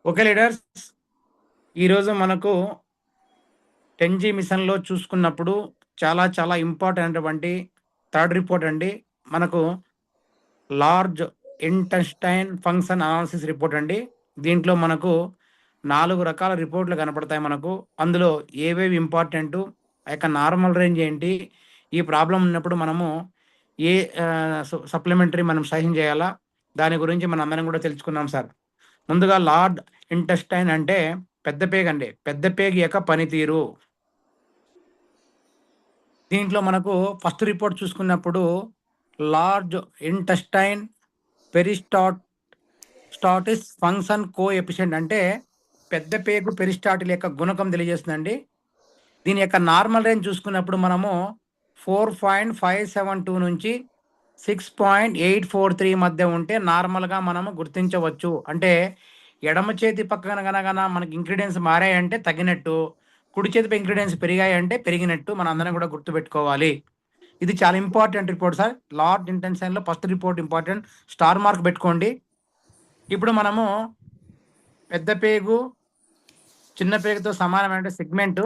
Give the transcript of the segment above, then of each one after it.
Okay leaders, ఈరోజు మనకు 10G మిషన్లో చూసుకున్నప్పుడు చాలా చాలా ఇంపార్టెంట్ అయినటువంటి థర్డ్ రిపోర్ట్ అండి. మనకు large intestine function analysis report అండి. దీంట్లో మనకు 4 రకాల రిపోర్ట్లు కనపడతాయి మనకు. అందులో ఏవేవి ఇంపార్టెంటు, ఆ యొక్క నార్మల్ రేంజ్ ఏంటి, ఈ ప్రాబ్లం ఉన్నప్పుడు మనము ఏ సప్లిమెంటరీ మనం సహాయం చేయాలా, దాని గురించి మనం అందరం కూడా తెలుసుకున్నాం సార్. ముందుగా లార్డ్ ఇంటెస్టైన్ అంటే పెద్ద పేగు అండి. పెద్ద పేగు యొక్క పనితీరు. దీంట్లో మనకు ఫస్ట్ రిపోర్ట్ చూసుకున్నప్పుడు లార్జ్ ఇంటెస్టైన్ పెరిస్టాటిస్ ఫంక్షన్ కోఎఫిషియంట్ అంటే పెద్ద పేగు పెరిస్టాటిల్ యొక్క గుణకం తెలియజేస్తుందండి. దీని యొక్క నార్మల్ రేంజ్ చూసుకున్నప్పుడు మనము 4.572 నుంచి 6.843 మధ్య ఉంటే నార్మల్గా మనము గుర్తించవచ్చు. అంటే ఎడమ చేతి పక్కన కనుక మనకి ఇంగ్రీడియంట్స్ మారాయంటే తగ్గినట్టు, కుడి చేతిపై ఇంగ్రీడియంట్స్ పెరిగాయంటే పెరిగినట్టు మనం అందరం కూడా గుర్తుపెట్టుకోవాలి. ఇది చాలా ఇంపార్టెంట్ రిపోర్ట్ సార్. లార్జ్ ఇంటెన్షన్లో first report important, star mark పెట్టుకోండి. ఇప్పుడు మనము పెద్ద పేగు చిన్న పేగుతో సమానమైన సెగ్మెంట్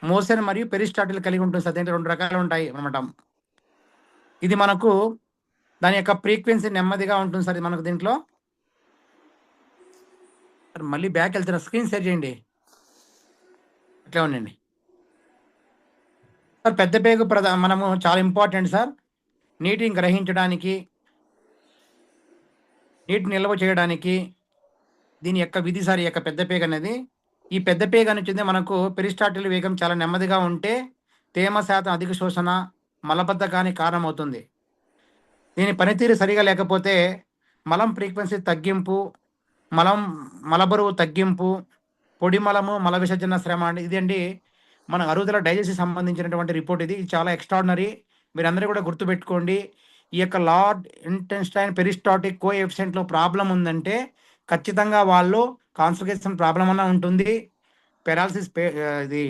మోషన్ మరియు పెరిస్టాటిల్ కలిగి ఉంటుంది సార్. దీంట్లో 2 రకాలు ఉంటాయి అనమాట. ఇది మనకు దాని యొక్క ఫ్రీక్వెన్సీ నెమ్మదిగా ఉంటుంది సార్. మనకు దీంట్లో మళ్ళీ బ్యాక్ వెళ్తున్నా, స్క్రీన్ షేర్ చేయండి, అట్లే ఉండండి సార్. పెద్ద పేగు మనము చాలా ఇంపార్టెంట్ సార్. నీటిని గ్రహించడానికి, నీటిని నిల్వ చేయడానికి దీని యొక్క విధి సార్. ఈ యొక్క పెద్ద పేగ అనేది, ఈ పెద్ద పేగ అనేది మనకు పెరిస్టాటిల్ వేగం చాలా నెమ్మదిగా ఉంటే తేమ శాతం అధిక శోషణ, మలబద్ధకానికి కారణమవుతుంది. దీని పనితీరు సరిగా లేకపోతే మలం ఫ్రీక్వెన్సీ తగ్గింపు, మలబరువు తగ్గింపు, పొడి మలము, మల విసర్జన శ్రమ అండి. ఇదండి మన అరుగుదల డైజెస్ట్కి సంబంధించినటువంటి రిపోర్ట్. ఇది చాలా ఎక్స్ట్రాడినరీ. మీరందరూ కూడా గుర్తుపెట్టుకోండి. ఈ యొక్క లార్డ్ ఇంటెస్టైన్ పెరిస్టాటిక్ కోఎఫిషియంట్లో ప్రాబ్లం ఉందంటే ఖచ్చితంగా వాళ్ళు కాన్స్టిపేషన్ ప్రాబ్లం అన్న ఉంటుంది, పెరాలసిస్ ఇది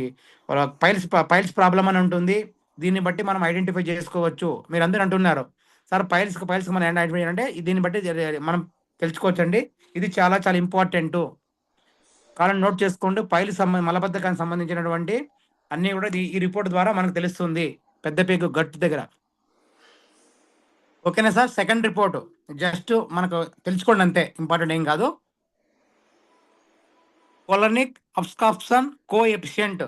పైల్స్ ప్రాబ్లం అని ఉంటుంది. దీన్ని బట్టి మనం ఐడెంటిఫై చేసుకోవచ్చు. మీరు అందరూ అంటున్నారు సార్ పైల్స్కి మనం ఐడెంటిఫై అంటే దీన్ని బట్టి మనం తెలుసుకోవచ్చండి. ఇది చాలా చాలా ఇంపార్టెంట్. కాలం నోట్ చేసుకోండి. మలబద్ధకానికి సంబంధించినటువంటి అన్నీ కూడా ఈ రిపోర్ట్ ద్వారా మనకు తెలుస్తుంది పెద్ద పేగు గట్టు దగ్గర. ఓకేనా సార్? సెకండ్ రిపోర్ట్ జస్ట్ మనకు తెలుసుకోండి అంతే, ఇంపార్టెంట్ ఏం కాదు. కొలనిక్ అబ్స్కాప్షన్ కోఎఫిషియంట్,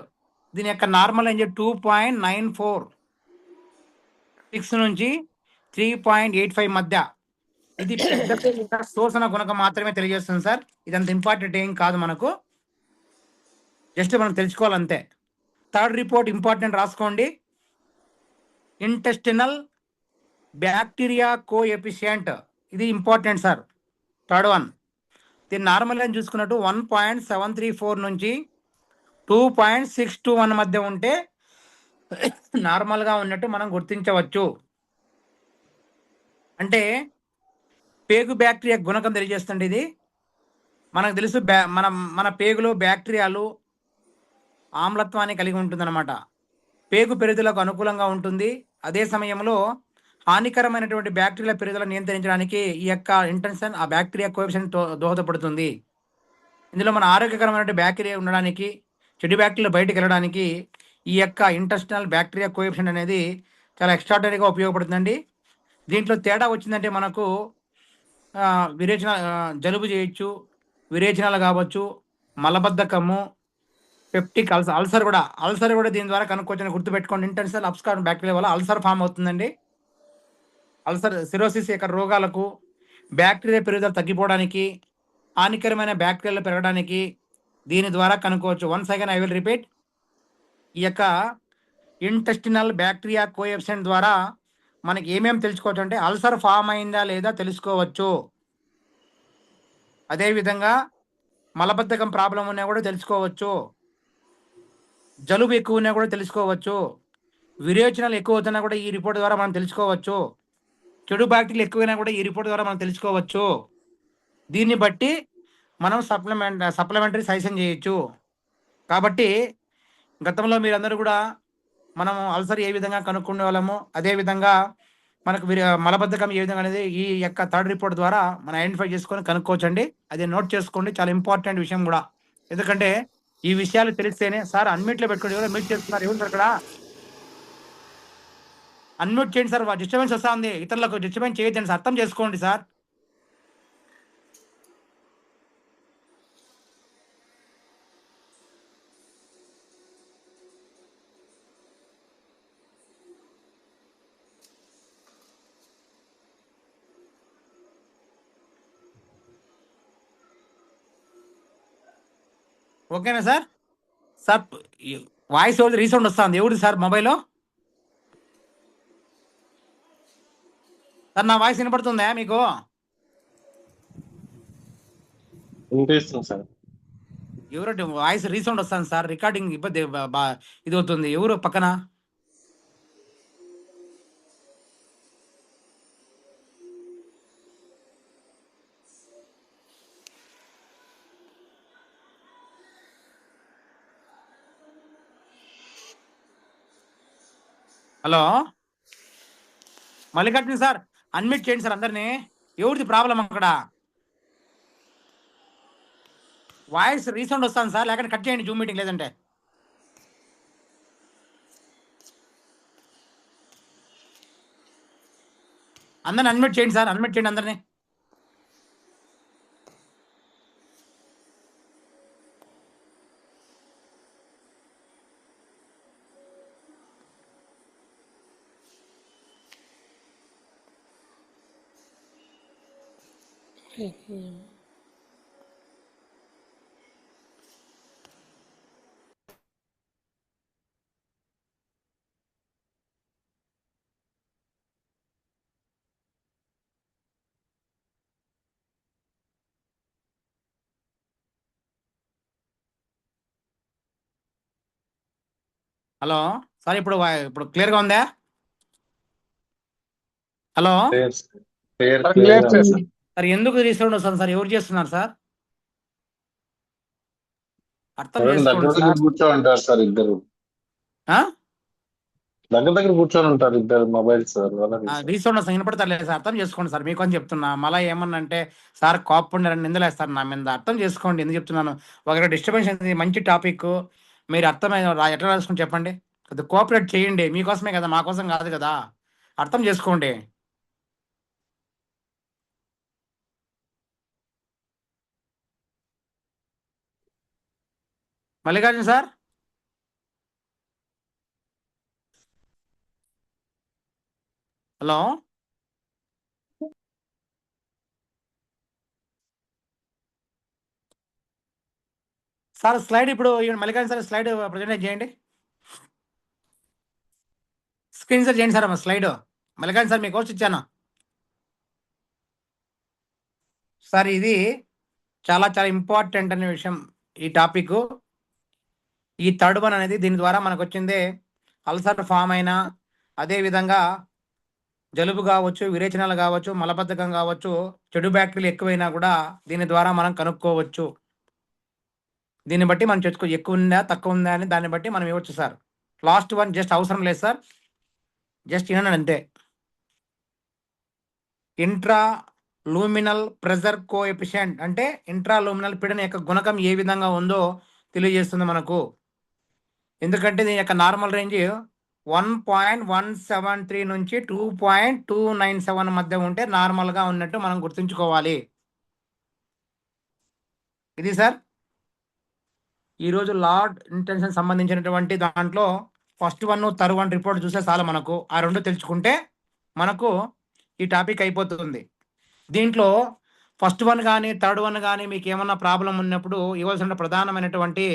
దీని యొక్క నార్మల్ రేంజ్ 2.94 నుంచి 3.85 మధ్య. ఇది పెద్ద శోషణ గుణకం మాత్రమే తెలియజేస్తుంది సార్. ఇదంత ఇంపార్టెంట్ ఏం కాదు మనకు, జస్ట్ మనం తెలుసుకోవాలంతే. థర్డ్ రిపోర్ట్ ఇంపార్టెంట్, రాసుకోండి. ఇంటెస్టినల్ బ్యాక్టీరియా కోఎఫిషియంట్, ఇది ఇంపార్టెంట్ సార్. Third one. దీని నార్మల్ రేంజ్ చూసుకున్నట్టు 1.734 నుంచి 2.621 మధ్య ఉంటే నార్మల్గా ఉన్నట్టు మనం గుర్తించవచ్చు. అంటే పేగు బ్యాక్టీరియా గుణకం తెలియజేస్తుంది ఇది. మనకు తెలుసు మన పేగులో బ్యాక్టీరియాలు ఆమ్లత్వాన్ని కలిగి ఉంటుందన్నమాట. పేగు పెరుగుదలకు అనుకూలంగా ఉంటుంది. అదే సమయంలో హానికరమైనటువంటి బ్యాక్టీరియా పెరుగుదల నియంత్రించడానికి ఈ యొక్క ఇంటెన్షన్ ఆ బ్యాక్టీరియా కోఎఫిషియంట్ దోహదపడుతుంది. ఇందులో మన ఆరోగ్యకరమైన బ్యాక్టీరియా ఉండడానికి, చెడు బ్యాక్టీరియా బయటకు వెళ్ళడానికి ఈ యొక్క ఇంటెస్టినల్ బ్యాక్టీరియా కోఎఫిషియంట్ అనేది చాలా ఎక్స్ట్రాడనరీగా ఉపయోగపడుతుందండి. దీంట్లో తేడా వచ్చిందంటే మనకు విరేచన, జలుబు చేయొచ్చు, విరేచనాలు కావచ్చు, మలబద్ధకము, పెప్టిక్ అల్సర్ కూడా దీని ద్వారా కనుక్కోవచ్చని గుర్తుపెట్టుకోండి. ఇంటెన్షనల్ అబ్స్కార్బ్ బ్యాక్టీరియా వల్ల అల్సర్ ఫామ్ అవుతుందండి. అల్సర్ సిరోసిస్ యొక్క రోగాలకు, బ్యాక్టీరియా పెరుగుదల తగ్గిపోవడానికి, హానికరమైన బ్యాక్టీరియాలు పెరగడానికి దీని ద్వారా కనుక్కోవచ్చు. Once again I will repeat. ఈ యొక్క ఇంటెస్టినల్ బ్యాక్టీరియా కోఎఫిషియంట్ ద్వారా మనకి ఏమేమి తెలుసుకోవచ్చు అంటే అల్సర్ ఫామ్ అయిందా లేదా తెలుసుకోవచ్చు. అదేవిధంగా మలబద్ధకం ప్రాబ్లం ఉన్నా కూడా తెలుసుకోవచ్చు, జలుబు ఎక్కువ ఉన్నా కూడా తెలుసుకోవచ్చు, విరేచనాలు ఎక్కువ అవుతున్నా కూడా ఈ రిపోర్ట్ ద్వారా మనం తెలుసుకోవచ్చు, చెడు బ్యాక్టీరియలు ఎక్కువైనా కూడా ఈ రిపోర్ట్ ద్వారా మనం తెలుసుకోవచ్చు. దీన్ని బట్టి మనం సప్లిమెంటరీ సజెషన్ చేయొచ్చు. కాబట్టి గతంలో మీరందరూ కూడా మనం అల్సర్ ఏ విధంగా కనుక్కునే వాళ్ళము, అదేవిధంగా మనకు మలబద్ధకం ఏ విధంగా అనేది ఈ యొక్క థర్డ్ రిపోర్ట్ ద్వారా మనం ఐడెంటిఫై చేసుకొని కనుక్కోవచ్చండి. అది నోట్ చేసుకోండి, చాలా ఇంపార్టెంట్ విషయం కూడా. ఎందుకంటే ఈ విషయాలు తెలిస్తేనే సార్ అన్మ్యూట్లో పెట్టుకోండి. ఎవరో మ్యూట్ చేస్తున్నారు, ఎవరు అక్కడ అన్మ్యూట్ చేయండి సార్. డిస్టర్బెన్స్ వస్తా ఉంది, ఇతరులకు డిస్టర్బెన్స్ చేయొద్దండి సార్, అర్థం చేసుకోండి సార్. ఓకేనా సార్? సార్ వాయిస్ ఎవరిది రీసౌండ్ వస్తుంది, ఎవరిది సార్ మొబైల్లో? సార్ నా వాయిస్ వినపడుతుందా మీకు? వినిపిస్తుంది సార్. ఎవరు వాయిస్ రీసౌండ్ వస్తుంది సార్, రికార్డింగ్ ఇబ్బంది ఇది అవుతుంది. ఎవరు పక్కన? హలో మల్లికార్జున సార్, అన్మ్యూట్ చేయండి సార్ అందరినీ. ఎవరిది ప్రాబ్లం అక్కడ? వాయిస్ రీసౌండ్ వస్తుంది సార్, లేకపోతే కట్ చేయండి జూమ్ మీటింగ్. లేదంటే అందరిని అన్మ్యూట్ చేయండి సార్, అన్మ్యూట్ చేయండి అందరినీ. హలో సార్, ఇప్పుడు క్లియర్గా ఉందా? హలో సార్, ఎందుకు రీసౌండ్ వస్తుంది సార్? ఎవరు చేస్తున్నారు సార్? అర్థం చేసుకోండి సార్. కూర్చొని ఉంటారు సార్ ఇద్దరు, దగ్గర కూర్చొని ఉంటారు ఇద్దరు మొబైల్స్. రీసౌండ్ వస్తుంది, వినపడతలేదు సార్. అర్థం చేసుకోండి సార్, మీకని చెప్తున్నా. మళ్ళీ ఏమన్నా అంటే సార్ కాపుండారని నిందలేస్తారు నా మీద. అర్థం చేసుకోండి, ఎందుకు చెప్తున్నాను. ఒకరి డిస్టర్బెన్స్ అనేది మంచి టాపిక్, మీరు అర్థమైన ఎట్లా రాసుకుని చెప్పండి. కొద్దిగా కోఆపరేట్ చేయండి, మీకోసమే కదా, మా కోసం కాదు కదా. అర్థం చేసుకోండి. Mallikarjuna sir, hello sir, slide ఇప్పుడు మల్లికార్జున సార్ స్లైడ్ ప్రజెంట్ చేయండి, స్క్రీన్ సార్ చేయండి సార్. స్లైడ్ మల్లికార్జున సార్ మీకు ఇచ్చాను సార్. ఇది చాలా చాలా ఇంపార్టెంట్ అనే విషయం, ఈ టాపిక్. ఈ థర్డ్ వన్ అనేది దీని ద్వారా మనకు వచ్చిందే అల్సర్ ఫామ్ అయినా, అదేవిధంగా జలుబు కావచ్చు, విరేచనాలు కావచ్చు, మలబద్ధకం కావచ్చు, చెడు బ్యాక్టీరియలు ఎక్కువైనా కూడా దీని ద్వారా మనం కనుక్కోవచ్చు. దీన్ని బట్టి మనం చేసుకో, ఎక్కువ ఉందా తక్కువ ఉందా అని దాన్ని బట్టి మనం ఇవ్వచ్చు సార్. లాస్ట్ వన్ జస్ట్ అవసరం లేదు సార్, జస్ట్ వినండి అంతే. ఇంట్రా లూమినల్ ప్రెజర్ కోఎఫిషియంట్ అంటే ఇంట్రా లూమినల్ పీడన యొక్క గుణకం ఏ విధంగా ఉందో తెలియజేస్తుంది మనకు. ఎందుకంటే దీని యొక్క నార్మల్ రేంజ్ 1.173 నుంచి 2.297 మధ్య ఉంటే నార్మల్గా ఉన్నట్టు మనం గుర్తుంచుకోవాలి. ఇది సార్ ఈరోజు లార్డ్ ఇంటెన్షన్ సంబంధించినటువంటి దాంట్లో first one third one report చూస్తే చాలా మనకు ఆ రెండు తెలుసుకుంటే మనకు ఈ టాపిక్ అయిపోతుంది. దీంట్లో ఫస్ట్ వన్ కానీ థర్డ్ వన్ కానీ మీకు ఏమన్నా ప్రాబ్లం ఉన్నప్పుడు ఇవ్వాల్సిన ప్రధానమైనటువంటి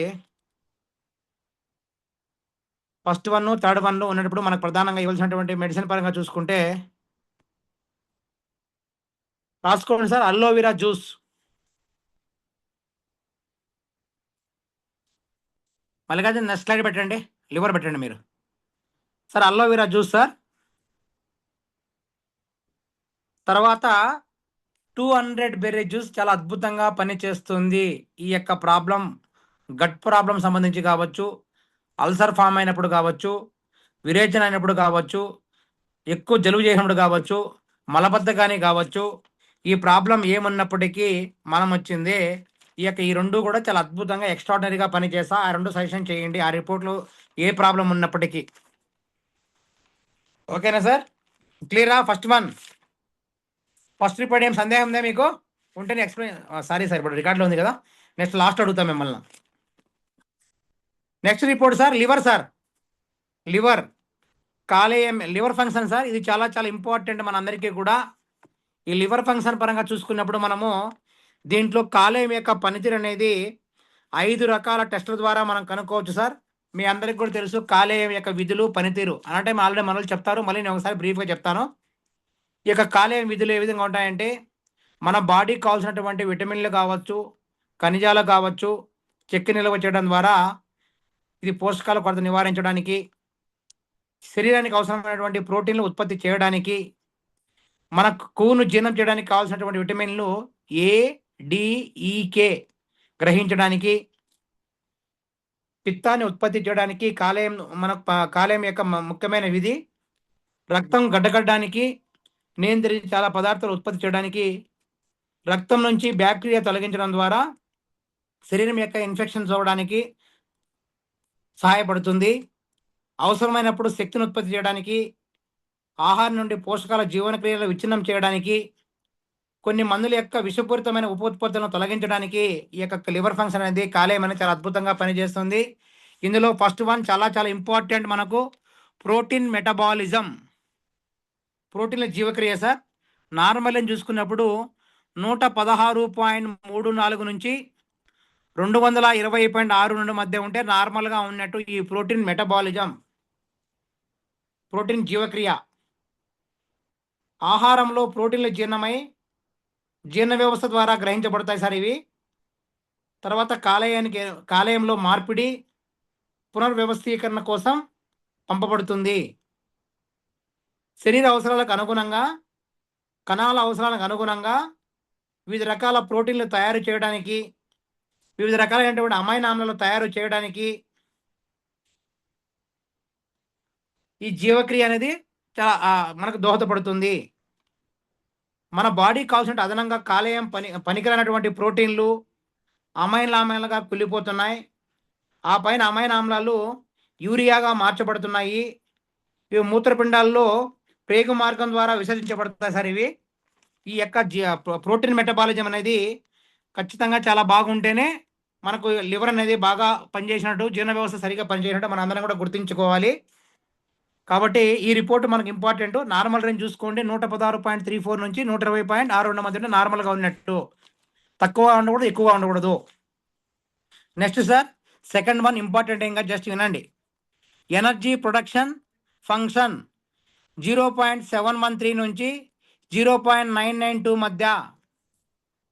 ఫస్ట్ వన్ థర్డ్ వన్లో ఉన్నప్పుడు మనకు ప్రధానంగా ఇవ్వాల్సినటువంటి మెడిసిన్ పరంగా చూసుకుంటే రాసుకోండి సార్. అల్లోవెరా జ్యూస్, మళ్ళీ నెక్స్ట్ స్లైడ్ పెట్టండి, లివర్ పెట్టండి మీరు సార్. అల్లోవెరా juice sir. తర్వాత 200 బెర్రీ జ్యూస్ చాలా అద్భుతంగా పనిచేస్తుంది. ఈ యొక్క ప్రాబ్లం గట్ ప్రాబ్లం సంబంధించి కావచ్చు, అల్సర్ ఫామ్ అయినప్పుడు కావచ్చు, విరేచన అయినప్పుడు కావచ్చు, ఎక్కువ జలుబు చేసినప్పుడు కావచ్చు, మలబద్ధకాన్ని కావచ్చు, ఈ ప్రాబ్లం ఏమున్నప్పటికీ మనం వచ్చింది ఈ రెండు కూడా చాలా అద్భుతంగా ఎక్స్ట్రాడినరీగా పనిచేస్తా. ఆ రెండు సజెషన్ చేయండి ఆ రిపోర్ట్లు ఏ ప్రాబ్లం ఉన్నప్పటికీ. ఓకేనా సార్? క్లియరా? ఫస్ట్ రిపోర్ట్ ఏం సందేహం ఉందా మీకు? ఉంటేనే ఎక్స్ప్లెయిన్. సారీ సార్, ఇప్పుడు రికార్డులో ఉంది కదా. నెక్స్ట్ లాస్ట్ అడుగుతాం మిమ్మల్ని. Next report sir, liver sir. Liver కాలేయం లివర్ ఫంక్షన్ సార్, ఇది చాలా చాలా ఇంపార్టెంట్ మనందరికీ కూడా. ఈ లివర్ ఫంక్షన్ పరంగా చూసుకున్నప్పుడు మనము దీంట్లో కాలేయం యొక్క పనితీరు అనేది 5 రకాల టెస్టుల ద్వారా మనం కనుక్కోవచ్చు సార్. మీ అందరికీ కూడా తెలుసు కాలేయం యొక్క విధులు, పనితీరు అంటే ఆల్రెడీ మనల్ని చెప్తారు, మళ్ళీ నేను ఒకసారి బ్రీఫ్గా చెప్తాను. ఈ యొక్క కాలేయం విధులు ఏ విధంగా ఉంటాయంటే, మన బాడీకి కావాల్సినటువంటి విటమిన్లు కావచ్చు, ఖనిజాలు కావచ్చు, చెక్కి నిల్వ చేయడం ద్వారా ఇది పోషకాల కొరత నివారించడానికి, శరీరానికి అవసరమైనటువంటి ప్రోటీన్లు ఉత్పత్తి చేయడానికి, మన కొవ్వును జీర్ణం చేయడానికి కావాల్సినటువంటి విటమిన్లు ఏ, డి, ఈ, కే గ్రహించడానికి, పిత్తాన్ని ఉత్పత్తి చేయడానికి కాలేయం యొక్క ముఖ్యమైన విధి, రక్తం గడ్డకట్టడానికి, నియంత్రించి చాలా పదార్థాలు ఉత్పత్తి చేయడానికి, రక్తం నుంచి బ్యాక్టీరియా తొలగించడం ద్వారా శరీరం యొక్క ఇన్ఫెక్షన్స్ అవ్వడానికి సహాయపడుతుంది. అవసరమైనప్పుడు శక్తిని ఉత్పత్తి చేయడానికి, ఆహారం నుండి పోషకాల జీవనక్రియలు విచ్ఛిన్నం చేయడానికి, కొన్ని మందుల యొక్క విషపూరితమైన ఉపోత్పత్తులను తొలగించడానికి ఈ యొక్క లివర్ ఫంక్షన్ అనేది కాలేయం అనేది చాలా అద్భుతంగా పనిచేస్తుంది. ఇందులో ఫస్ట్ వన్ చాలా చాలా ఇంపార్టెంట్ మనకు ప్రోటీన్ మెటబాలిజం. ప్రోటీన్ల జీవక్రియ సార్. నార్మల్ అని చూసుకున్నప్పుడు 116.34 నుంచి 220.62 మధ్య ఉంటే నార్మల్గా ఉన్నట్టు ఈ ప్రోటీన్ మెటబాలిజం, ప్రోటీన్ జీవక్రియ. ఆహారంలో ప్రోటీన్లు జీర్ణమై జీర్ణ వ్యవస్థ ద్వారా గ్రహించబడతాయి సార్ ఇవి. తర్వాత కాలేయంలో మార్పిడి, పునర్వ్యవస్థీకరణ కోసం పంపబడుతుంది. శరీర అవసరాలకు అనుగుణంగా, కణాల అవసరాలకు అనుగుణంగా వివిధ రకాల ప్రోటీన్లు తయారు చేయడానికి, వివిధ రకాలైనటువంటి అమైనో ఆమ్లాలు తయారు చేయడానికి ఈ జీవక్రియ అనేది చాలా మనకు దోహదపడుతుంది. మన బాడీకి కావాల్సిన అదనంగా కాలేయం పనికిరానటువంటి ప్రోటీన్లు అమైనో ఆమ్లాలుగా కుళ్ళిపోతున్నాయి. ఆ పైన అమైనో ఆమ్లాలు యూరియాగా మార్చబడుతున్నాయి. ఇవి మూత్రపిండాల్లో ప్రేగు మార్గం ద్వారా విసర్జించబడతాయి సార్ ఇవి. ఈ యొక్క ప్రోటీన్ మెటబాలిజం అనేది ఖచ్చితంగా చాలా బాగుంటేనే మనకు లివర్ అనేది బాగా పనిచేసినట్టు, జీర్ణ వ్యవస్థ సరిగా పనిచేసినట్టు మనం అందరం కూడా గుర్తుంచుకోవాలి. కాబట్టి ఈ రిపోర్ట్ మనకు ఇంపార్టెంట్. నార్మల్ రేంజ్ చూసుకోండి, 116.34 నుంచి 120.62 మధ్య నార్మల్గా ఉన్నట్టు, తక్కువ ఉండకూడదు, ఎక్కువగా ఉండకూడదు. Next sir, second one important. ఇంకా జస్ట్ వినండి. ఎనర్జీ ప్రొడక్షన్ ఫంక్షన్ 0.713 నుంచి 0.992 మధ్య.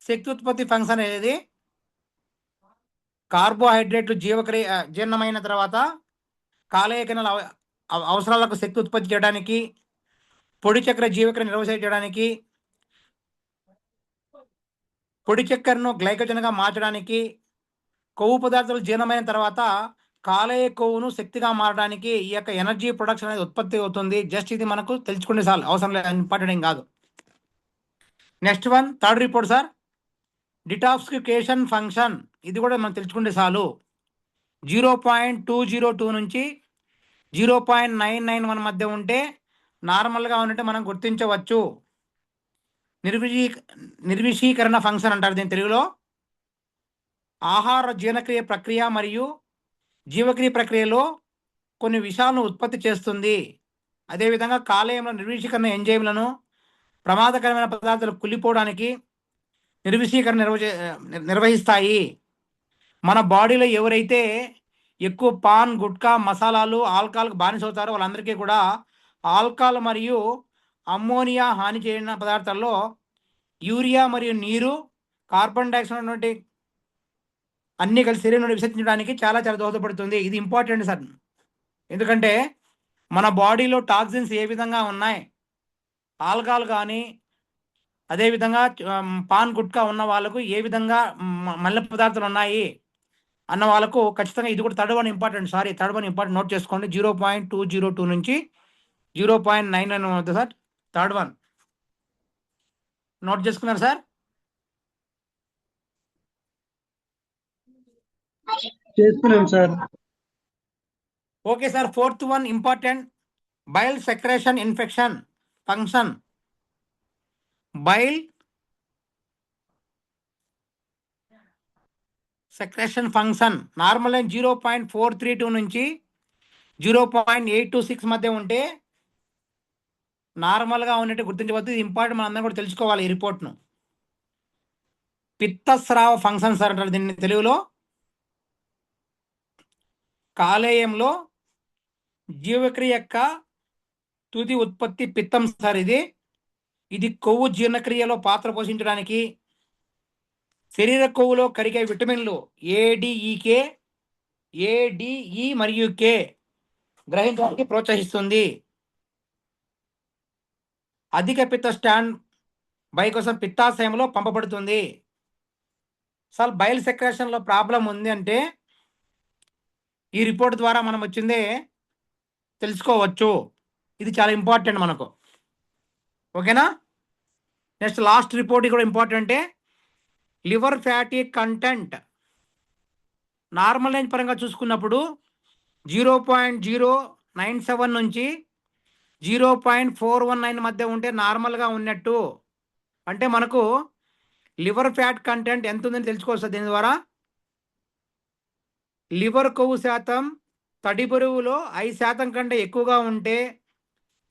శక్తి ఉత్పత్తి ఫంక్షన్ అనేది కార్బోహైడ్రేట్లు జీర్ణమైన తర్వాత కాలేయ కణాల అవసరాలకు శక్తి ఉత్పత్తి చేయడానికి, పొడి చక్కెర జీవక్రియ నిర్వహించడానికి, పొడి చక్కెరను గ్లైకోజన్గా మార్చడానికి, కొవ్వు పదార్థాలు జీర్ణమైన తర్వాత కాలేయ కొవ్వును శక్తిగా మారడానికి ఈ యొక్క ఎనర్జీ ప్రొడక్షన్ అనేది ఉత్పత్తి అవుతుంది. జస్ట్ ఇది మనకు తెలుసుకునే సార్, అవసరం లేదు, ఇంపార్టెంట్ ఏం కాదు. Next one, third report sir, detoxification function. ఇది కూడా మనం తెలుసుకుంటే చాలు. 0.202 నుంచి 0.991 మధ్య ఉంటే నార్మల్గా ఉన్నట్టు మనం గుర్తించవచ్చు. నిర్విషీకరణ ఫంక్షన్ అంటారు దీని తెలుగులో. ఆహార జీర్ణక్రియ ప్రక్రియ మరియు జీవక్రియ ప్రక్రియలో కొన్ని విషాలను ఉత్పత్తి చేస్తుంది. అదేవిధంగా కాలేయంలో నిర్విషీకరణ ఎంజైమ్లను, ప్రమాదకరమైన పదార్థాలు కుళ్ళిపోవడానికి నిర్విషీకరణ నిర్వహిస్తాయి. మన బాడీలో ఎవరైతే ఎక్కువ పాన్, గుట్కా, మసాలాలు, ఆల్కహాల్కి బానిస అవుతారో వాళ్ళందరికీ కూడా ఆల్కహాల్ మరియు అమ్మోనియా హాని చేయని పదార్థాల్లో యూరియా మరియు నీరు, కార్బన్ డైఆక్సైడ్ వంటి అన్నీ కలిసి శరీరం నుండి విసర్జించడానికి చాలా చాలా దోహదపడుతుంది. ఇది ఇంపార్టెంట్ సార్. ఎందుకంటే మన బాడీలో టాక్సిన్స్ ఏ విధంగా ఉన్నాయి, ఆల్కహాల్ కానీ అదేవిధంగా పాన్, గుట్కా ఉన్న వాళ్ళకు ఏ విధంగా మల్ల పదార్థాలు ఉన్నాయి అన్న వాళ్ళకు ఖచ్చితంగా ఇది కూడా థర్డ్ వన్ ఇంపార్టెంట్. నోట్ చేసుకోండి. 0.202 నుంచి 0.9 అని అవుతుంది సార్. థర్డ్ వన్ నోట్ చేసుకున్నారు సార్? చేసుకున్నాం sir. Okay sir. Fourth one important, bile secretion infection function. Bile secretion function normal 0.432 నుంచి 0.826 మధ్య ఉంటే నార్మల్గా ఉన్నట్టు గుర్తించవద్దు. ఇది ఇంపార్టెంట్, మనం అందరం కూడా తెలుసుకోవాలి ఈ రిపోర్ట్ను. పిత్తస్రావ ఫంక్షన్ సార్ అంటారు దీన్ని తెలుగులో. కాలేయంలో జీవక్రియ యొక్క తుది ఉత్పత్తి పిత్తం సార్. ఇది కొవ్వు జీర్ణక్రియలో పాత్ర పోషించడానికి, శరీర కొవ్వులో కరిగే విటమిన్లు ఏడిఈకే, ఏడిఈ మరియు కే గ్రహించడానికి ప్రోత్సహిస్తుంది. అధిక పిత్త స్టాండ్ బై కోసం పిత్తాశయంలో పంపబడుతుంది. అసలు బైల్ సెక్రేషన్లో ప్రాబ్లం ఉంది అంటే ఈ రిపోర్ట్ ద్వారా మనం వచ్చిందే తెలుసుకోవచ్చు. ఇది చాలా ఇంపార్టెంట్ మనకు. ఓకేనా? నెక్స్ట్ లాస్ట్ రిపోర్ట్ కూడా ఇంపార్టెంటే. Liver fatty content normal range పరంగా చూసుకున్నప్పుడు 0.097 నుంచి 0.419 మధ్య ఉంటే నార్మల్గా ఉన్నట్టు. అంటే మనకు లివర్ ఫ్యాట్ కంటెంట్ ఎంత ఉందని తెలుసుకోవచ్చు దీని ద్వారా. లివర్ కొవ్వు శాతం తడి బరువులో 5% కంటే ఎక్కువగా ఉంటే,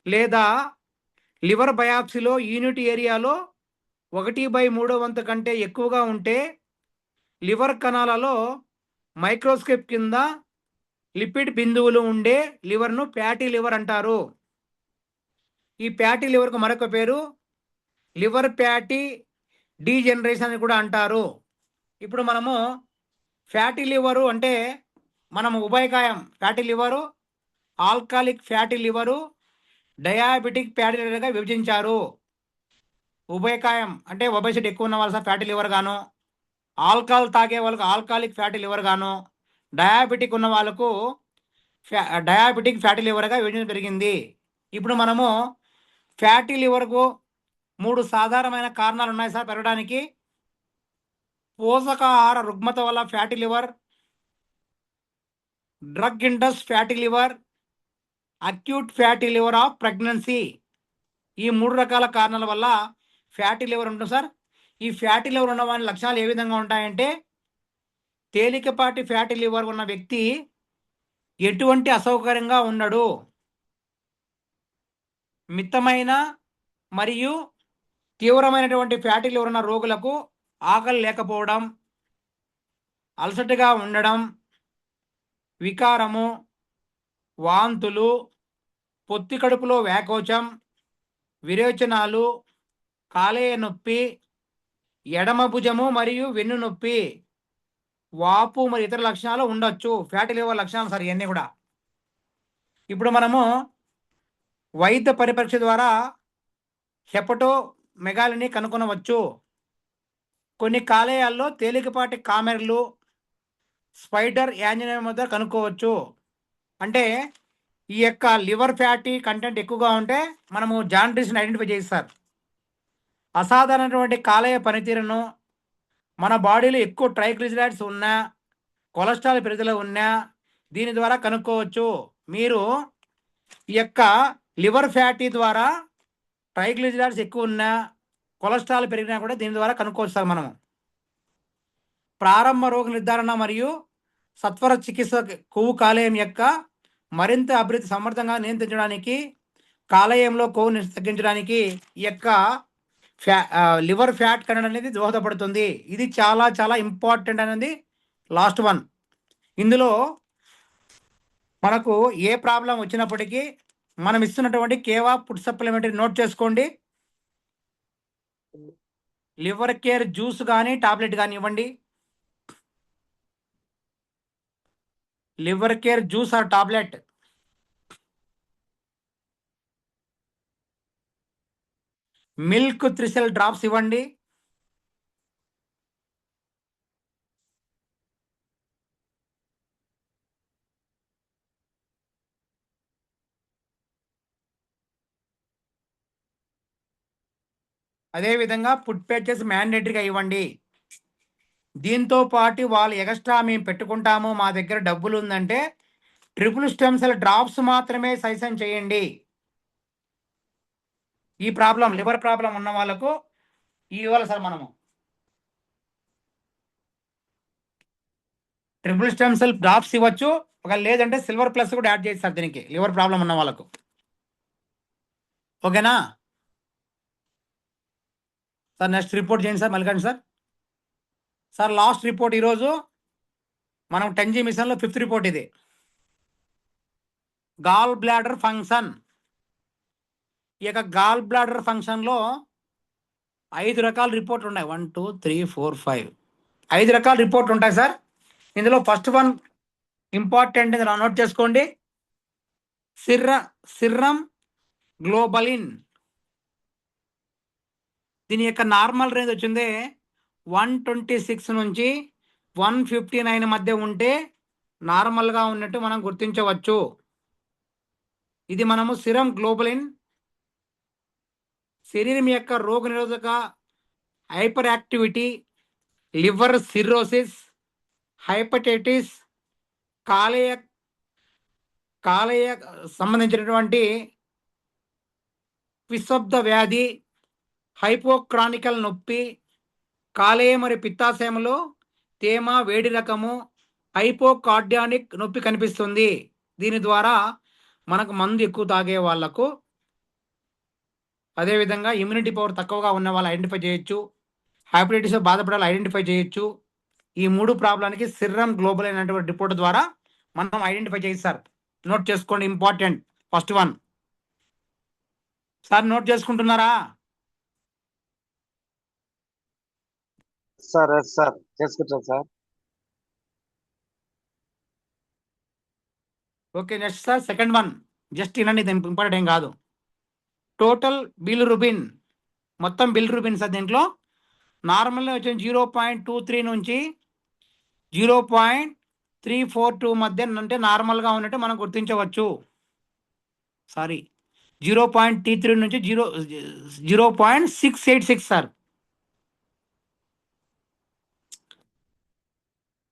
లేదా లివర్ బయాప్సీలో యూనిట్ ఏరియాలో 1/3 కంటే ఎక్కువగా ఉంటే, లివర్ కణాలలో మైక్రోస్కోప్ కింద లిపిడ్ బిందువులు ఉండే లివర్ను ఫ్యాటీ లివర్ అంటారు. ఈ ఫ్యాటీ లివర్కు మరొక పేరు లివర్ ఫ్యాటీ డీజనరేషన్ అని కూడా అంటారు. ఇప్పుడు మనము ఫ్యాటీ లివరు అంటే మనము ఉభయకాయం ఫ్యాటీ లివరు, ఆల్కాలిక్ ఫ్యాటీ లివరు, డయాబెటిక్ ఫ్యాటీ లివర్గా విభజించారు. ఉభయకాయం అంటే ఒబెసిటీ ఎక్కువ ఉన్న వాళ్ళ ఫ్యాటీ లివర్ గాను, ఆల్కహాల్ తాగే వాళ్ళకు ఆల్కాలిక్ ఫ్యాటీ లివర్ గాను, డయాబెటిక్ ఉన్న వాళ్ళకు డయాబెటిక్ ఫ్యాటీ లివర్గా విభజించడం జరిగింది. ఇప్పుడు మనము ఫ్యాటీ లివర్కు 3 సాధారణమైన కారణాలు ఉన్నాయి సార్ పెరగడానికి. పోషకాహార రుగ్మత వల్ల fatty liver, drug Indus fatty liver, acute fatty liver of pregnancy. ఈ 3 రకాల కారణాల వల్ల ఫ్యాటీ లివర్ ఉంటుంది సార్. ఈ ఫ్యాటీ లివర్ ఉన్న వారి లక్షణాలు ఏ విధంగా ఉంటాయంటే, తేలికపాటి ఫ్యాటీ లివర్ ఉన్న వ్యక్తి ఎటువంటి అసౌకర్యంగా ఉండడు. మితమైన మరియు తీవ్రమైనటువంటి ఫ్యాటీ లివర్ ఉన్న రోగులకు ఆకలి లేకపోవడం, అలసటగా ఉండడం, వికారము, వాంతులు, పొత్తి కడుపులో వ్యాకోచం, విరేచనాలు, కాలేయ నొప్పి, ఎడమ భుజము మరియు వెన్ను నొప్పి, వాపు మరియు ఇతర లక్షణాలు ఉండొచ్చు. ఫ్యాటీ లివర్ లక్షణాలు సార్ ఇవన్నీ కూడా. ఇప్పుడు మనము వైద్య పరిపరీక్ష ద్వారా హెపటో మెగాలిని కనుగొనవచ్చు. కొన్ని కాలేయాల్లో తేలికపాటి కామెర్లు, స్పైడర్ యాంజియోమ ద్వారా కనుక్కోవచ్చు. అంటే ఈ యొక్క లివర్ ఫ్యాటీ కంటెంట్ ఎక్కువగా ఉంటే మనము జాండీస్ని ఐడెంటిఫై చేస్తారు. అసాధారణటువంటి కాలేయ పనితీరును, మన బాడీలో ఎక్కువ ట్రైగ్లిజరైడ్స్ ఉన్నా, కొలెస్ట్రాల్ పెరుగుదల ఉన్నా దీని ద్వారా కనుక్కోవచ్చు. మీరు ఈ యొక్క లివర్ ఫ్యాటీ ద్వారా ట్రైగ్లిజరైడ్స్ ఎక్కువ ఉన్నా, కొలెస్ట్రాల్ పెరిగినా కూడా దీని ద్వారా కనుక్కోవచ్చు సార్ మనము. ప్రారంభ రోగ నిర్ధారణ మరియు సత్వర చికిత్స కొవ్వు కాలేయం యొక్క మరింత అభివృద్ధి సమర్థంగా నియంత్రించడానికి, కాలేయంలో కొవ్వుని తగ్గించడానికి ఈ యొక్క లివర్ ఫ్యాట్ కంటెంట్ అనేది దోహదపడుతుంది. ఇది చాలా చాలా ఇంపార్టెంట్ అనేది లాస్ట్ వన్. ఇందులో మనకు ఏ ప్రాబ్లం వచ్చినప్పటికీ మనం ఇస్తున్నటువంటి కేవా ఫుడ్ సప్లిమెంటరీ నోట్ చేసుకోండి. లివర్ కేర్ జ్యూస్ కానీ టాబ్లెట్ కానీ ఇవ్వండి. Liver care juice or tablet. Milk 3 cell drops ఇవ్వండి. అదేవిధంగా ఫుడ్ ప్యాచెస్ మ్యాండేటరీగా ఇవ్వండి. దీంతో పాటు వాళ్ళు ఎక్స్ట్రా మేము పెట్టుకుంటాము, మా దగ్గర డబ్బులు ఉందంటే ట్రిపుల్ స్టెమ్ సెల్ డ్రాప్స్ మాత్రమే సజెషన్ చేయండి. ఈ ప్రాబ్లం లివర్ ప్రాబ్లం ఉన్న వాళ్ళకు ఇవ్వాలి సార్ మనము. ట్రిపుల్ స్టెమ్ సెల్ డ్రాప్స్ ఇవ్వచ్చు, ఒక లేదంటే సిల్వర్ ప్లస్ కూడా యాడ్ చేయొచ్చు సార్ దీనికి, లివర్ ప్రాబ్లం ఉన్న వాళ్ళకు. ఓకేనా సార్? నెక్స్ట్ రిపోర్ట్ చేయండి sir Mallikarjuna sir. Sir last report ఈరోజు మనం 10G మిషన్లో 5th రిపోర్ట్ ఇది. Gall bladder function. ఈ యొక్క గాల్ బ్లాడర్ ఫంక్షన్లో 5 రకాల రిపోర్ట్లు ఉన్నాయి. 1 2 3 4 5 5 రకాల రిపోర్ట్లు ఉంటాయి సార్. ఇందులో ఫస్ట్ వన్ ఇంపార్టెంట్, నోట్ చేసుకోండి. సిర్రం గ్లోబలిన్. దీని యొక్క నార్మల్ రేంజ్ వచ్చింది 126 నుంచి 159 మధ్య ఉంటే నార్మల్గా ఉన్నట్టు మనం గుర్తించవచ్చు. ఇది మనము సిరం గ్లోబలిన్ శరీరం యొక్క రోగనిరోధక hyper activity, liver cirrhosis, hepatitis, కాలేయ సంబంధించినటువంటి విషబ్ద వ్యాధి, హైపోక్రానికల్ నొప్పి, కాలేయ మరియు పిత్తాశయంలో తేమ, వేడి రకము, హైపోకార్డియానిక్ నొప్పి కనిపిస్తుంది. దీని ద్వారా మనకు మందు ఎక్కువ తాగే వాళ్లకు, అదేవిధంగా ఇమ్యూనిటీ పవర్ తక్కువగా ఉన్న వాళ్ళు ఐడెంటిఫై చేయొచ్చు, హైపటైటిస్ బాధపడే వాళ్ళు ఐడెంటిఫై చేయొచ్చు. ఈ 3 ప్రాబ్లానికి సిర్రం గ్లోబల్ అయినటువంటి రిపోర్ట్ ద్వారా మనం ఐడెంటిఫై చేస్తారు. నోట్ చేసుకోండి, important. First one sir, note చేసుకుంటున్నారా? సార్ చేసుకుంటాం sir. Okay, next sir second one. Just వినండి, ఇది ఇంపార్టెంట్ ఏం కాదు. టోటల్ బిలిరుబిన్, మొత్తం బిలిరుబిన్ సార్ దీంట్లో నార్మల్గా వచ్చిన 0.23 నుంచి 0.342 మధ్య అంటే నార్మల్గా ఉన్నట్టు మనం గుర్తించవచ్చు. సారీ, 0.33 నుంచి 0.686 సార్.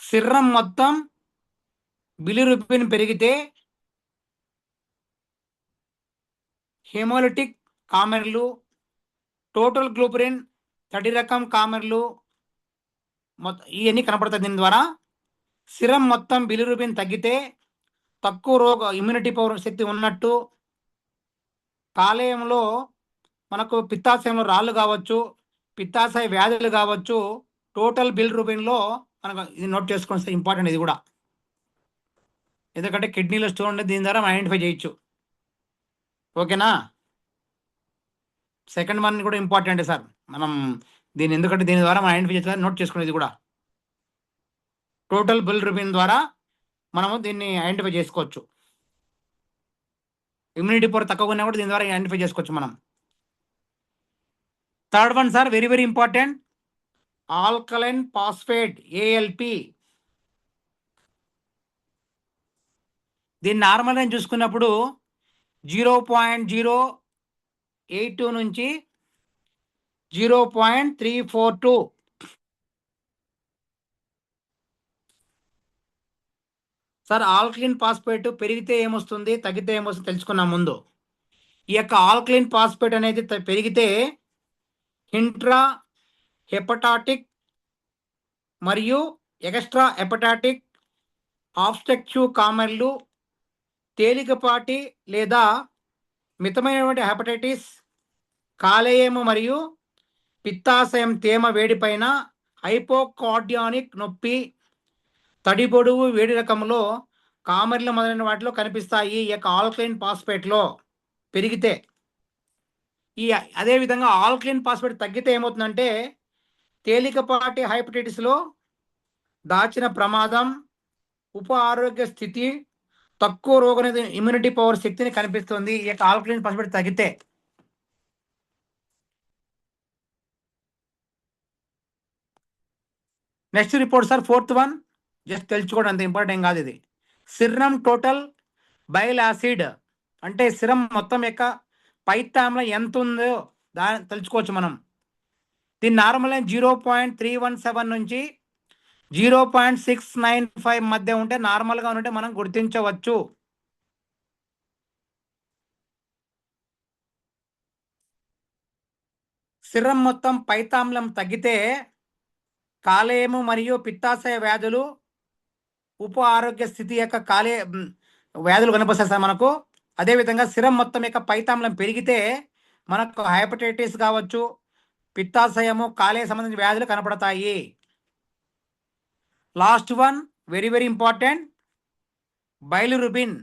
సిర్రం మొత్తం బిలిరుబిన్ పెరిగితే హెమోలిటిక్ కామెర్లు, టోటల్ గ్లూబరిన్ 30 రకం కామెర్లు ఇవన్నీ కనపడతాయి. దీని ద్వారా సిరం మొత్తం బిలిరుబిన్ తగ్గితే తక్కువ ఇమ్యూనిటీ పవర్ శక్తి ఉన్నట్టు, కాలేయంలో మనకు పిత్తాశయంలో రాళ్ళు కావచ్చు, పిత్తాశయ వ్యాధులు కావచ్చు, టోటల్ బిలిరుబిన్లో మనకు ఇది నోట్ చేసుకోండి, ఇంపార్టెంట్ ఇది కూడా. ఎందుకంటే కిడ్నీలో స్టోన్ ఉంది, దీని ద్వారా మనం ఐడెంటిఫై చేయొచ్చు. ఓకేనా? సెకండ్ వన్ కూడా ఇంపార్టెంట్ సార్. మనం దీన్ని ఎందుకంటే దీని ద్వారా మనం ఐడెంటిఫై చేయాలి, నోట్ చేసుకునేది కూడా. టోటల్ బిలిరుబిన్ ద్వారా మనము దీన్ని ఐడెంటిఫై చేసుకోవచ్చు. ఇమ్యూనిటీ పవర్ తక్కువగా ఉన్నా కూడా దీని ద్వారా ఐడెంటిఫై చేసుకోవచ్చు మనం. Third one sir, very very important. Alkaline phosphate, ALP. దీన్ని నార్మల్ అని చూసుకున్నప్పుడు 0.082 నుంచి 0.342. సార్, ఆల్కలిన్ ఫాస్ఫేట్ పెరిగితే ఏమొస్తుంది, తగ్గితే ఏమొస్తుంది తెలుసుకున్నాం ముందు. ఈ యొక్క ఆల్కలిన్ ఫాస్ఫేట్ అనేది పెరిగితే ఇంట్రా హెపటాటిక్ మరియు ఎక్స్ట్రా హెపటాటిక్ ఆబ్స్ట్రక్టివ్ కామెర్లు, తేలికపాటి లేదా మితమైనటువంటి హెపటైటిస్, కాలేయము మరియు పిత్తాశయం తేమ వేడిపైన హైపోకార్డియానిక్ నొప్పి, తడి పొడువు వేడి రకంలో కామెర్లు మొదలైన వాటిలో కనిపిస్తాయి ఈ యొక్క ఆల్కలైన్ ఫాస్ఫేట్లో పెరిగితే. అదేవిధంగా ఆల్కలైన్ ఫాస్ఫేట్ తగ్గితే ఏమవుతుందంటే తేలికపాటి హైపటైటిస్లో దాచిన ప్రమాదం, ఉప ఆరోగ్య స్థితి, తక్కువ రోగ ఇమ్యూనిటీ పవర్ శక్తిని కనిపిస్తుంది ఈ యొక్క ఆల్కలైన్ ఫాస్ఫేట్ తగ్గితే. Next report sir, fourth one. Just తెలుసుకోవడం అంత ఇంపార్టెంట్ ఏం కాదు ఇది. సిర్రం టోటల్ బైల్ యాసిడ్, అంటే సిరం మొత్తం యొక్క పైత్తాంలో ఎంత ఉందో దాన్ని తెలుసుకోవచ్చు మనం. దీని నార్మల్ 0.317 నుంచి 0.695 మధ్య ఉంటే నార్మల్గా ఉంటే మనం గుర్తించవచ్చు. సిరం మొత్తం పైతామ్లం తగ్గితే కాలేయము మరియు పిత్తాశయ వ్యాధులు ఉప ఆరోగ్య స్థితి యొక్క వ్యాధులు కనిపిస్తాయి సార్ మనకు. అదేవిధంగా సిరం మొత్తం యొక్క పైతామ్లం పెరిగితే మనకు హెపటైటిస్ కావచ్చు, పిత్తాశయము, కాలేయ సంబంధించిన వ్యాధులు కనపడతాయి. Last one very very important, bilirubin.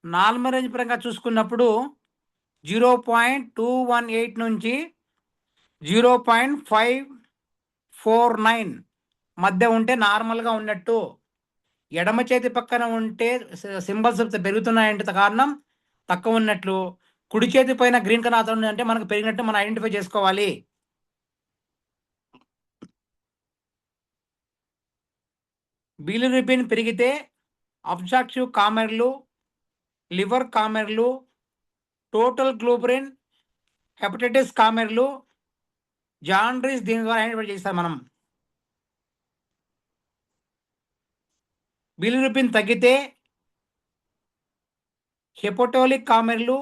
Normal range పరంగా చూసుకున్నప్పుడు 0.218 నుంచి 0.549 మధ్య ఉంటే నార్మల్గా ఉన్నట్టు. ఎడమ చేతి పక్కన ఉంటే సింబల్స్ పెరుగుతున్నాయంటే కారణం తక్కువ ఉన్నట్లు. కుడి చేతి పైన గ్రీన్ కలర్ అంటే మనకు పెరిగినట్టు మనం ఐడెంటిఫై చేసుకోవాలి. బిలిరుబిన్ పెరిగితే అబ్జాక్టివ్ కామెర్లు, లివర్ కామెర్లు, టోటల్ గ్లోబులిన్, హెపటైటిస్ కామెర్లు, జాండ్రీస్ దీని ద్వారా ఐడెంటిఫై చేస్తాం మనం. బిలిరుబిన్ తగ్గితే హెపటోలిక్ కామెర్లు,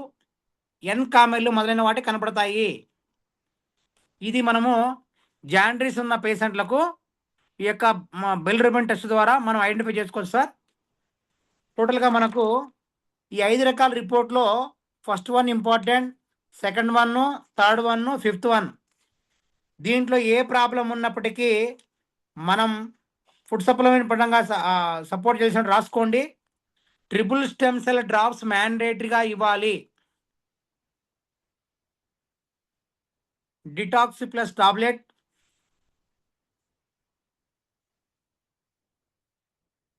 ఎన్ కామెర్లు మొదలైన వాటి కనపడతాయి. ఇది మనము జాండ్రీస్ ఉన్న పేషెంట్లకు ఈ యొక్క బిలిరుబిన్ టెస్ట్ ద్వారా మనం ఐడెంటిఫై చేసుకోవచ్చు సార్. టోటల్గా మనకు ఈ 5 రకాల రిపోర్ట్లో first one important, second one, third one, fifth one. దీంట్లో ఏ ప్రాబ్లం ఉన్నప్పటికీ మనం ఫుడ్ సప్లిమెంట్ పరంగా సపోర్ట్ చేసినట్టు రాసుకోండి. ట్రిపుల్ స్టెమ్ సెల్ డ్రాప్స్ మ్యాండేటరీగా ఇవ్వాలి. Detoxy plus tablet,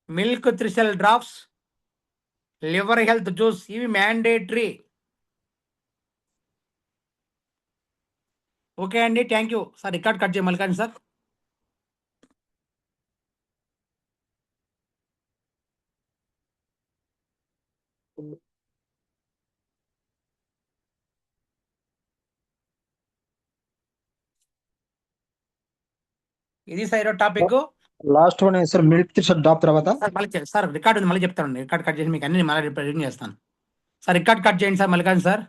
milk 3 cell drops, liver health juice, ఇవి మ్యాండేటరీ. ఓకే అండి, thank you sir. Record cut చేయమని కానీ సార్. ఇది sir topic. Last one sir milk టీషర్ట్ డ్రాప్ తర్వాత సార్ రికార్డ్ ఉంది, మళ్ళీ చెప్తానండి. రికార్డ్ కట్ చేసి మీకు అన్ని మళ్ళీ రిప్రజెంట్ చేస్తాను సార్. రికార్డ్ కట్ చేయండి సార్, మళ్ళీ కానీ సార్.